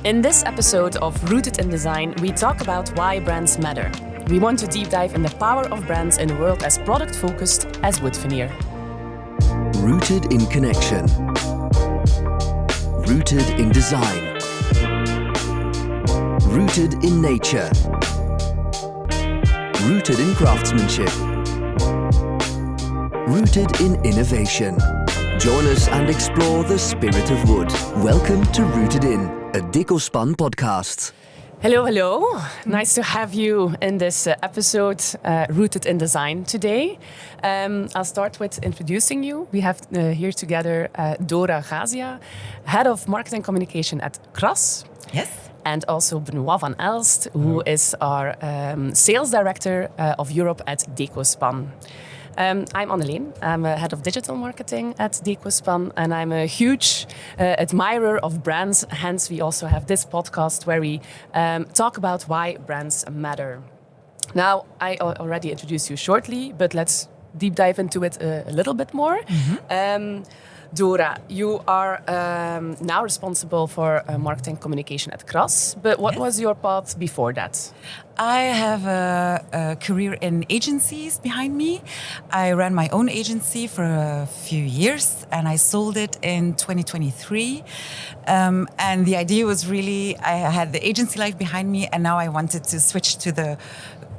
In this episode of Rooted in Design, we talk about why brands matter. We want to deep dive in the power of brands in a world as product-focused as wood veneer. Rooted in connection. Rooted in design. Rooted in nature. Rooted in craftsmanship. Rooted in innovation. Join us and explore the spirit of wood. Welcome to Rooted In, a Decospan podcast. Hello. Nice to have you in this episode, Rooted in Design today. I'll start with introducing you. We have here together Dora Gasia, Head of Marketing Communication at CRAS. Yes. And also Benoit van Elst, who is our Sales Director of Europe at Decospan. I'm Anneleen. I'm a Head of Digital Marketing at Decospan, and I'm a huge admirer of brands. Hence, we also have this podcast where we talk about why brands matter. Now, I already introduced you shortly, but let's deep dive into it a little bit more. Mm-hmm. Dora, you are now responsible for marketing communication at CRAS, but what was your path before that? I have a career in agencies behind me. I ran my own agency for a few years and I sold it in 2023. And the idea was really, I had the agency life behind me and now I wanted to switch to the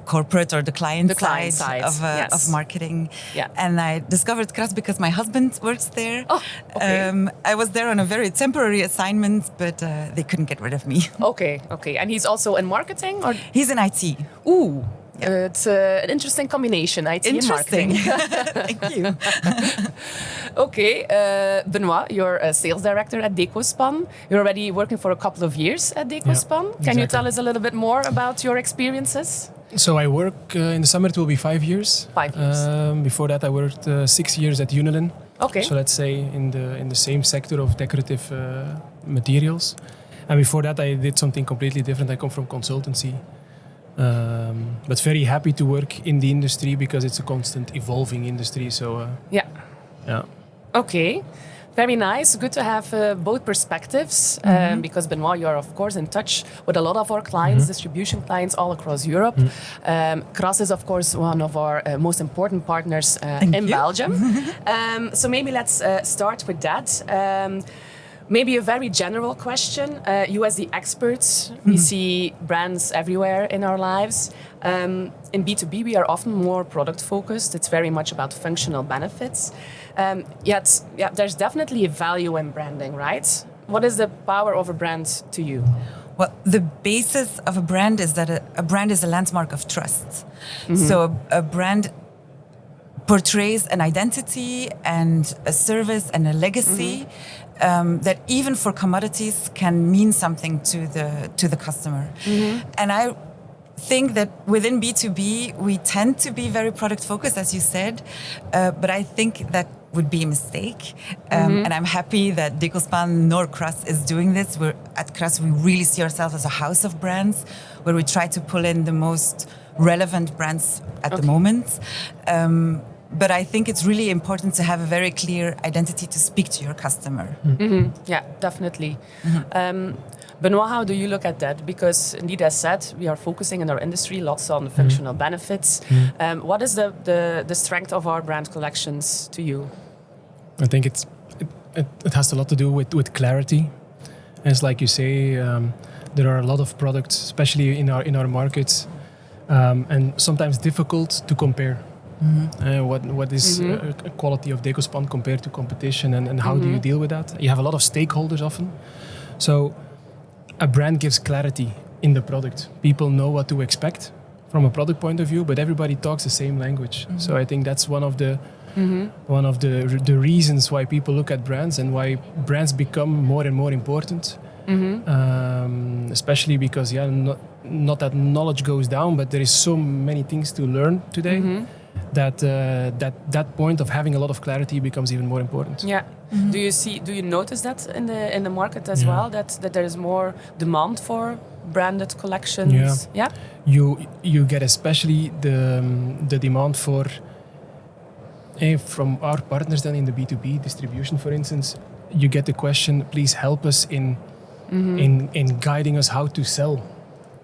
corporate or the client side of marketing. Yeah. And I discovered CRAS because my husband works there. Oh, okay. I was there on a very temporary assignment, but they couldn't get rid of me. Okay. And he's also in marketing? Or? He's in IT. Ooh. Yeah. It's an interesting combination, IT and marketing. Thank you. Okay, Benoit, you're a sales director at Decospan. You're already working for a couple of years at Decospan. Yeah, Can you tell us a little bit more about your experiences? So I work in the summer, it will be 5 years. 5 years. Before that, I worked 6 years at Anneleen. Okay. So let's say in the same sector of decorative materials. And before that, I did something completely different. I come from consultancy. But very happy to work in the industry because it's a constant evolving industry. So yeah. Okay. Very nice. Good to have both perspectives because Benoit, you're of course in touch with a lot of our clients, distribution clients all across Europe. CRAS is of course one of our most important partners in Belgium. So maybe let's start with that. Maybe a very general question. You as the experts, we see brands everywhere in our lives. In B2B, we are often more product focused. It's very much about functional benefits. Yet there's definitely a value in branding, right? What is the power of a brand to you? Well, the basis of a brand is that a brand is a landmark of trust. So a brand portrays an identity and a service and a legacy that even for commodities can mean something to the customer. And I think that within B2B, we tend to be very product focused, as you said, but I think that would be a mistake. And I'm happy that Decospan nor CRAS is doing this. At CRAS, we really see ourselves as a house of brands where we try to pull in the most relevant brands at the moment. But I think it's really important to have a very clear identity to speak to your customer. Yeah, definitely. Benoit, how do you look at that? Because indeed, as said, we are focusing in our industry lots on functional benefits. What is the strength of our brand collections to you? I think it has a lot to do with clarity. As like you say, there are a lot of products, especially in our markets, and sometimes difficult to compare. What is a quality of Decospan compared to competition and how do you deal with that? You have a lot of stakeholders often. So a brand gives clarity in the product. People know what to expect from a product point of view, but everybody talks the same language. So I think that's one of the reasons why people look at brands and why brands become more and more important. Especially because not that knowledge goes down, but there is so many things to learn today. That point of having a lot of clarity becomes even more important. Yeah. Do you notice that in the market as well, that there is more demand for branded collections? Yeah. You get especially the demand for from our partners then in the B2B distribution, for instance. You get the question, please help us in in guiding us how to sell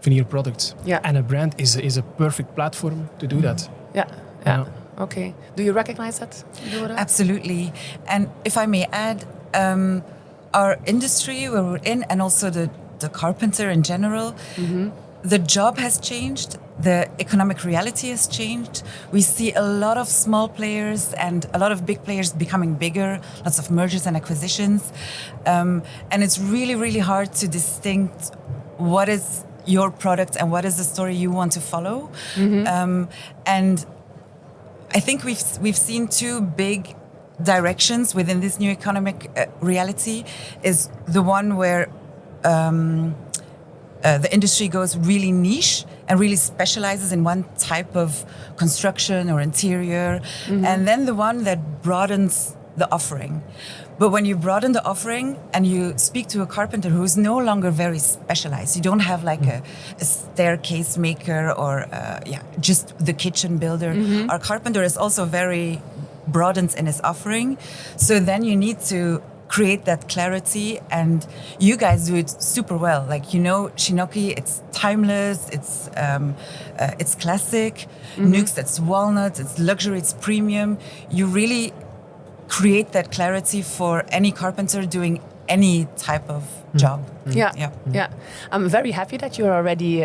veneer products. Yeah. And a brand is a perfect platform to do that. Yeah. Okay. Do you recognize that, Dora? Absolutely. And if I may add, our industry where we're in, and also the carpenter in general, the job has changed. The economic reality has changed. We see a lot of small players and a lot of big players becoming bigger, lots of mergers and acquisitions. And it's really, really hard to distinct what is your product and what is the story you want to follow. And I think we've seen two big directions within this new economic reality. Is the one where the industry goes really niche and really specializes in one type of construction or interior, and then the one that broadens the offering. But when you broaden the offering and you speak to a carpenter who's no longer very specialized, you don't have like a staircase maker or just the kitchen builder. Our carpenter is also very broadened in his offering. So then you need to create that clarity, and you guys do it super well. Like, Shinnoki, it's timeless, it's classic. Nux, it's walnut, it's luxury, it's premium. You really create that clarity for any carpenter doing any type of job. Yeah. I'm very happy that you're already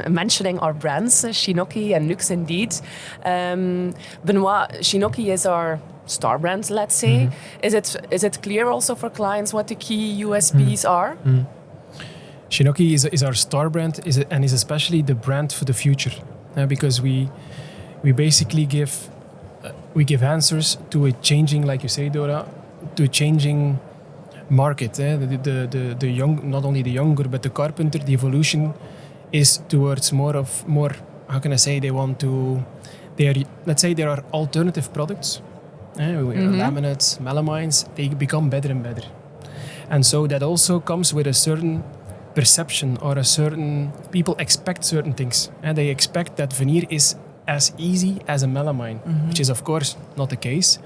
mentioning our brands, Shinnoki and Nux indeed. Benoit, Shinnoki is our star brand, let's say. Is it clear also for clients what the key USPs are? Shinnoki is our star brand, and is especially the brand for the future, because we basically give answers to a changing, like you say, Dora, to a changing market. The young, not only the younger, but the carpenter. The evolution is towards more. How can I say? There are alternative products. Laminates, melamines. They become better and better, and so that also comes with a certain perception, or a certain people expect certain things, and they expect that veneer is as easy as a melamine, which is of course not the case,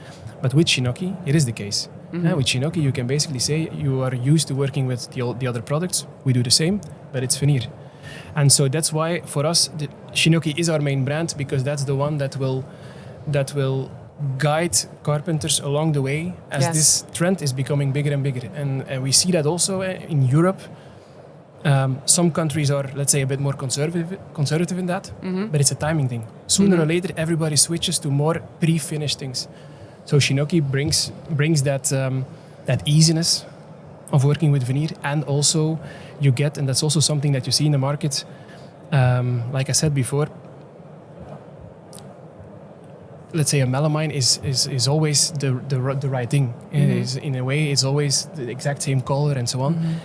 but with Shinnoki it is the case. With Shinnoki you can basically say you are used to working with the other products. We do the same, but it's veneer, and so that's why for us Shinnoki is our main brand, because that's the one that will guide carpenters along the way as this trend is becoming bigger and bigger, and we see that also in Europe. Some countries are, let's say, a bit more conservative in that, but it's a timing thing. Sooner or later, everybody switches to more pre-finished things. So Shinnoki brings that easiness of working with veneer, and also you get, and that's also something that you see in the market. Like I said before, let's say a melamine is always the right thing. In a way, it's always the exact same color and so on.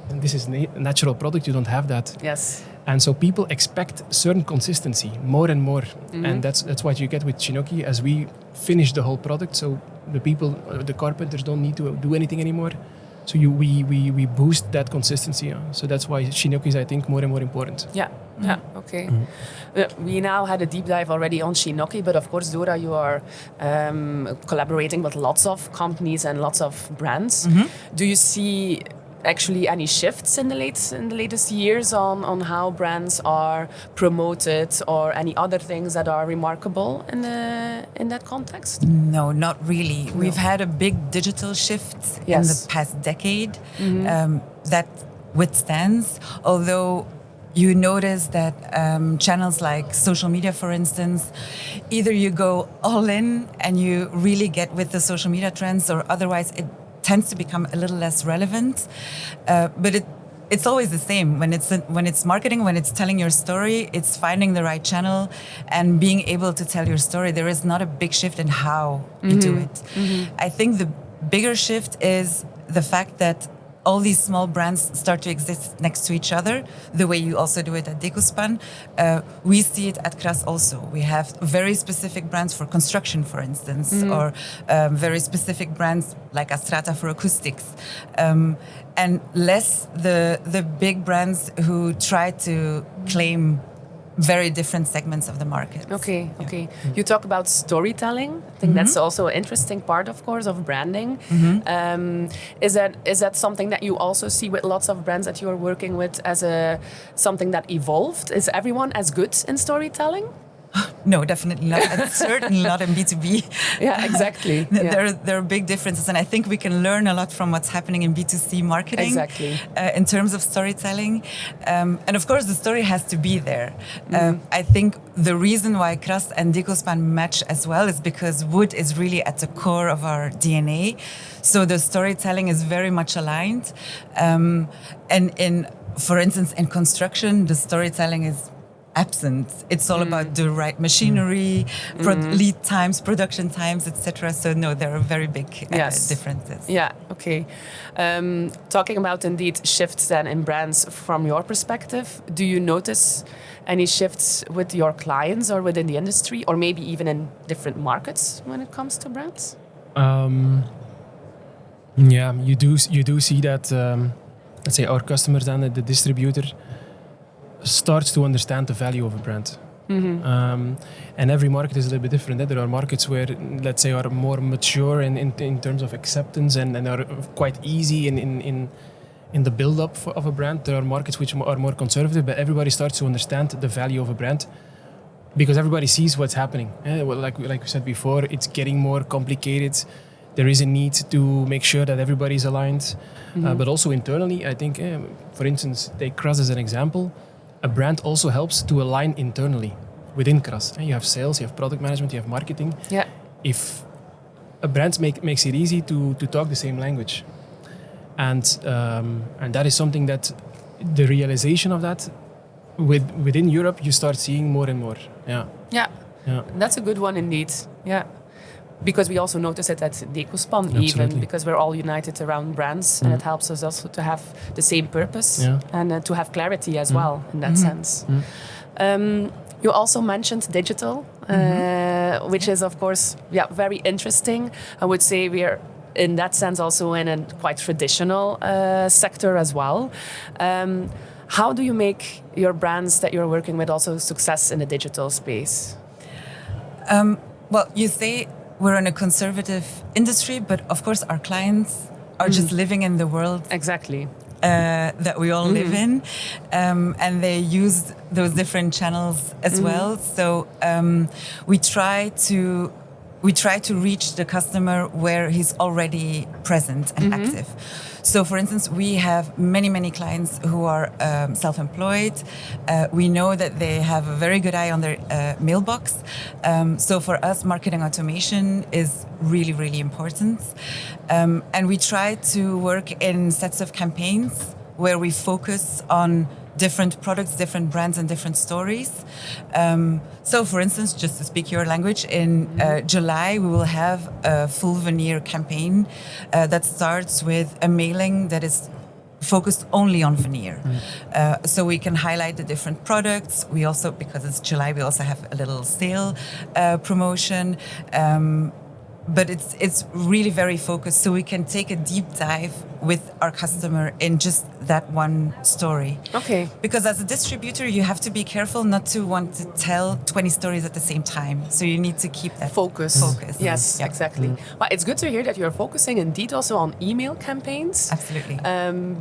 And this is a natural product, you don't have that. Yes. And so people expect certain consistency more and more. And that's what you get with Shinnoki as we finish the whole product. So the carpenters don't need to do anything anymore. So we boost that consistency. So that's why Shinnoki is, I think, more and more important. Okay. We now had a deep dive already on Shinnoki, but of course, Dora, you are collaborating with lots of companies and lots of brands. Do you see actually any shifts in the latest years on how brands are promoted, or any other things that are remarkable in that context? No, not really. No. We've had a big digital shift in the past decade that withstands, although you notice that channels like social media, for instance, either you go all in and you really get with the social media trends, or otherwise it tends to become a little less relevant, but it's always the same. When it's marketing, when it's telling your story, it's finding the right channel and being able to tell your story. There is not a big shift in how you do it. I think the bigger shift is the fact that all these small brands start to exist next to each other, the way you also do it at Decospan. We see it at CRAS also. We have very specific brands for construction, for instance, or very specific brands like Astrata for acoustics. And less the big brands who try to claim very different segments of the market. Okay. You talk about storytelling. I think that's also an interesting part, of course, of branding. Is that something that you also see with lots of brands that you are working with as something that evolved? Is everyone as good in storytelling? No, definitely not. And certainly not in B2B. Yeah, exactly. There are big differences, and I think we can learn a lot from what's happening in B2C marketing. Exactly. In terms of storytelling. And of course, the story has to be there. I think the reason why CRAS and Decospan match as well is because wood is really at the core of our DNA. So the storytelling is very much aligned. And for instance, in construction, the storytelling is absent. It's all about the right machinery, lead times, production times, etc. So no, there are very big differences. Yeah, okay. Talking about indeed shifts then in brands from your perspective, do you notice any shifts with your clients or within the industry, or maybe even in different markets when it comes to brands? Yeah, you do see that. Let's say our customers and the distributor starts to understand the value of a brand. And every market is a little bit different. There are markets where, let's say, are more mature in terms of acceptance and are quite easy in the build-up of a brand. There are markets which are more conservative, but everybody starts to understand the value of a brand because everybody sees what's happening. Like we said before, it's getting more complicated. There is a need to make sure that everybody's aligned. But also internally, I think, for instance, take CRAS as an example. A brand also helps to align internally within CRAS. You have sales, you have product management, you have marketing. Yeah. If a brand makes it easy to talk the same language, and that is something that the realization of that within Europe you start seeing more and more. Yeah. That's a good one indeed. Yeah. Because we also notice it at Decospan even, because we're all united around brands and it helps us also to have the same purpose and to have clarity as well in that sense. You also mentioned digital, which is of course very interesting. I would say we are in that sense also in a quite traditional sector as well. How do you make your brands that you're working with also success in the digital space? Well, you say we're in a conservative industry, but of course our clients are just living in the world that we all live in, and they use those different channels as well. So we try to reach the customer where he's already present and active. So, for instance, we have many clients who are self-employed. We know that they have a very good eye on their mailbox. So for us, marketing automation is really important. And we try to work in sets of campaigns where we focus on different products, different brands, and different stories. So, for instance, just to speak your language, in July we will have a full veneer campaign that starts with a mailing that is focused only on veneer. So we can highlight the different products. We also, because it's July, we also have a little sale promotion. But it's really very focused, so we can take a deep dive with our customer in just that one story. Okay. Because as a distributor, you have to be careful not to want to tell 20 stories at the same time. So you need to keep that focus. Yes, exactly. Well, it's good to hear that you're focusing indeed also on email campaigns. Absolutely.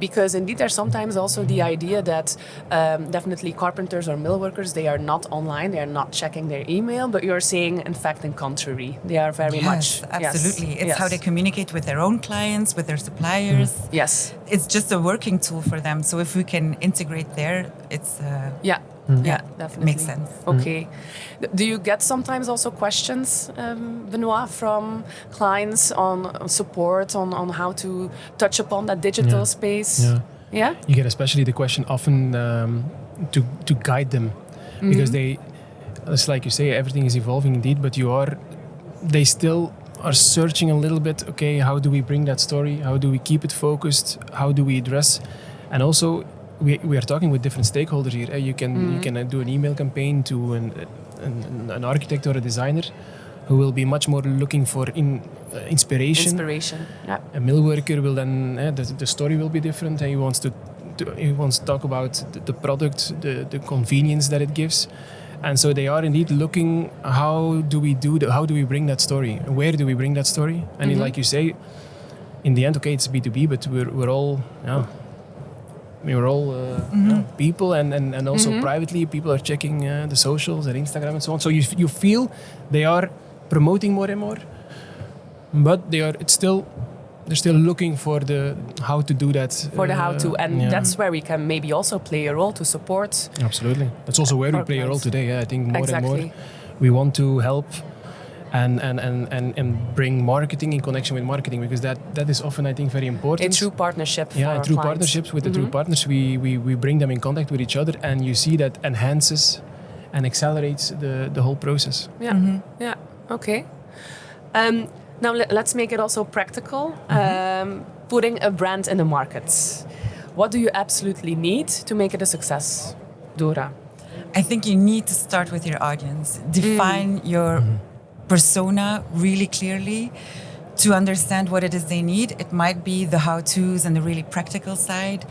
Because indeed there's sometimes also the idea that definitely carpenters or mill workers, they are not online, they are not checking their email, but you're saying, in fact, in contrary, they are very much. Absolutely. It's how they communicate with their own clients, with their suppliers. Yes. It's just a working tool for them. So if we can integrate there, it's... definitely. Makes sense. Okay. Do you get sometimes also questions, Benoit, from clients on support, on how to touch upon that digital space? Yeah? You get especially the question often to guide them. Because it's like you say, everything is evolving indeed, but they still are searching a little bit, okay, how do we bring that story? How do we keep it focused? How do we address? And also, we are talking with different stakeholders here. You can do an email campaign to an architect or a designer who will be much more looking for inspiration. Yeah. A mill worker will then, the story will be different. He wants to he wants to talk about the product, the convenience that it gives. And so they are indeed looking, how do we bring that story? Where do we bring that story? And like you say, in the end, okay, it's B2B, but we're all, people, and also privately, people are checking the socials and Instagram and so on. So you feel they are promoting more and more, but they're still looking for the how to do that. For the how to, and that's where we can maybe also play a role to support. Absolutely, that's also where we play a role today. Yeah, I think more and more we want to help and bring marketing in connection with marketing, because that is often, I think, very important. A true partnership. Yeah, through partnerships with the true partners, we bring them in contact with each other, and you see that enhances and accelerates the whole process. Yeah, yeah, okay. Now let's make it also practical. Putting a brand in the market. What do you absolutely need to make it a success, Dora? I think you need to start with your audience. Define your persona really clearly to understand what it is they need. It might be the how-tos and the really practical side.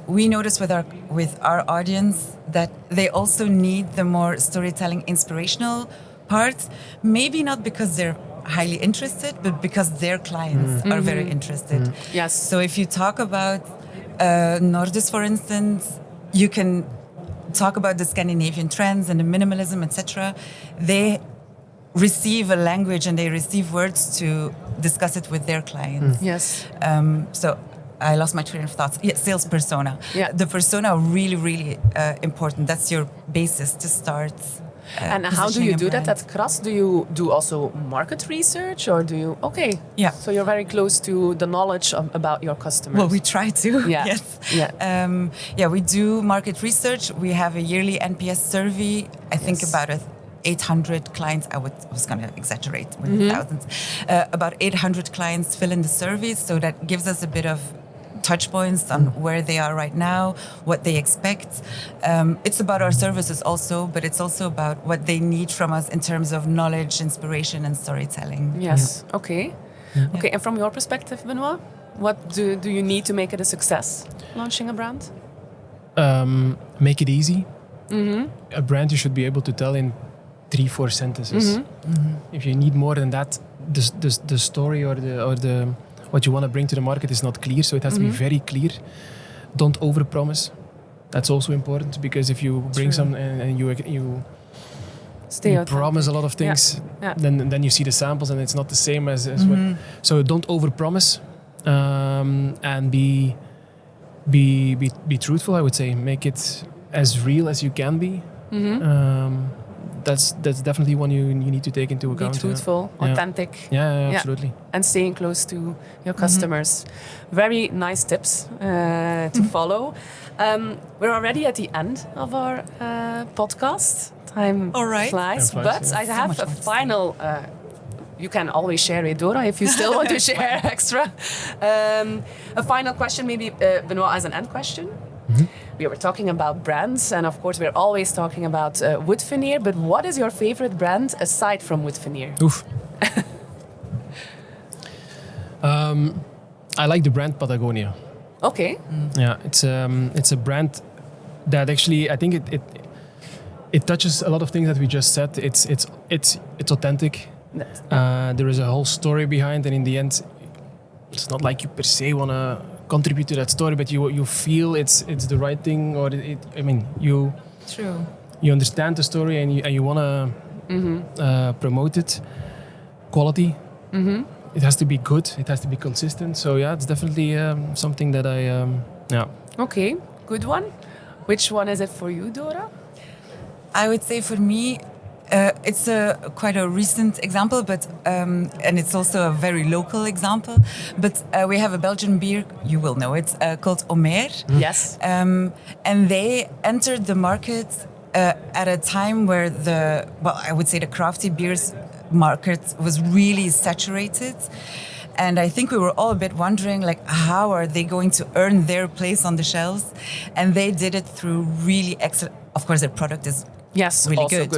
We notice with our audience that they also need the more storytelling, inspirational parts. Maybe not because they're highly interested, but because their clients are very interested. Yes. So if you talk about Nordis, for instance, you can talk about the Scandinavian trends and the minimalism, etc. They receive a language and they receive words to discuss it with their clients. Yes. So I lost my train of thoughts. Yeah, sales persona. Yeah. The persona really, really important. That's your basis to start. And how do you do that at CRAS? Do you do also market research, or do you? Okay. Yeah. So you're very close to the knowledge about your customers. Well, we try to. Yeah. Yes. Yeah. We do market research. We have a yearly NPS survey. I think about 800 clients. I was going to exaggerate with thousands. About 800 clients fill in the survey, so that gives us a bit of touch points on where they are right now, what they expect. It's about our services also, but it's also about what they need from us in terms of knowledge, inspiration, and storytelling. Yes. Yeah. Okay. Okay. And from your perspective, Benoit, what do you need to make it a success? Launching a brand? Make it easy. A brand you should be able to tell in 3-4 sentences. If you need more than that, the story or the what you want to bring to the market is not clear, so it has to be very clear. Don't overpromise. That's also important, because if you bring some and you promise a lot of things, then you see the samples and it's not the same as what. So don't overpromise, and be truthful. I would say make it as real as you can be. That's definitely one you need to take into account. Be truthful, authentic. Yeah, absolutely. And staying close to your customers. Very nice tips to follow. We're already at the end of our podcast. Time flies, but I have a final... you can always share with Dora if you still want to share extra. A final question, maybe Benoit, as an end question. We were talking about brands, and of course we're always talking about wood veneer, but what is your favorite brand aside from wood veneer? Oof. I like the brand Patagonia. Okay. Yeah, it's a brand that actually, I think it touches a lot of things that we just said. It's authentic. There is a whole story behind, and in the end, it's not like you per se want to contribute to that story, but you feel it's the right thing, or you understand the story and you want to promote it. Quality. It has to be good. It has to be consistent. So yeah, it's definitely something that I Okay, good one. Which one is it for you, Dora? I would say for me, it's quite a recent example, but and it's also a very local example. But we have a Belgian beer, you will know it, called Omer. Yes. And they entered the market at a time where I would say the crafty beers market was really saturated. And I think we were all a bit wondering, like, how are they going to earn their place on the shelves? And they did it through really excellent. Of course, their product is really good.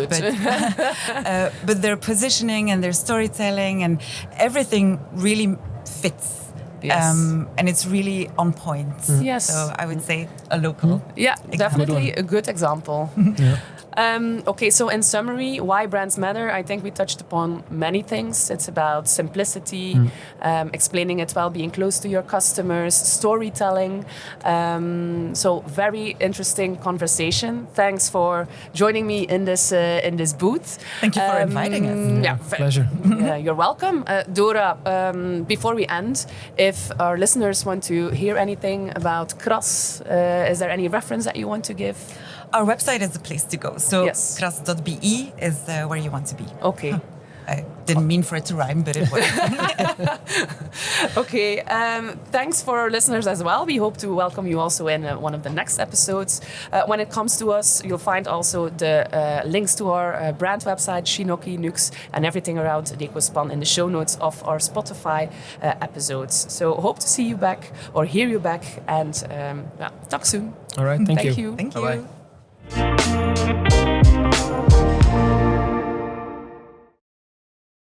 But their positioning and their storytelling and everything really fits. Yes. And it's really on point. Yes. So I would say a local. Yeah, example. definitely a good example. Yeah. Okay, so in summary, why brands matter? I think we touched upon many things. It's about simplicity, explaining it well, being close to your customers, storytelling. So very interesting conversation. Thanks for joining me in this booth. Thank you for inviting us. Yeah, Pleasure. you're welcome. Dora, before we end, if our listeners want to hear anything about CRAS, is there any reference that you want to give? Our website is the place to go. So Yes. CRAS.be is where you want to be. Okay. I didn't mean for it to rhyme, but it was. Okay, thanks for our listeners as well. We hope to welcome you also in one of the next episodes. When it comes to us, you'll find also the links to our brand website, Shinnoki, Nux, and everything around Decospan in the show notes of our Spotify episodes. So hope to see you back or hear you back, and talk soon. All right. Thank you. you. Thank you. Bye-bye.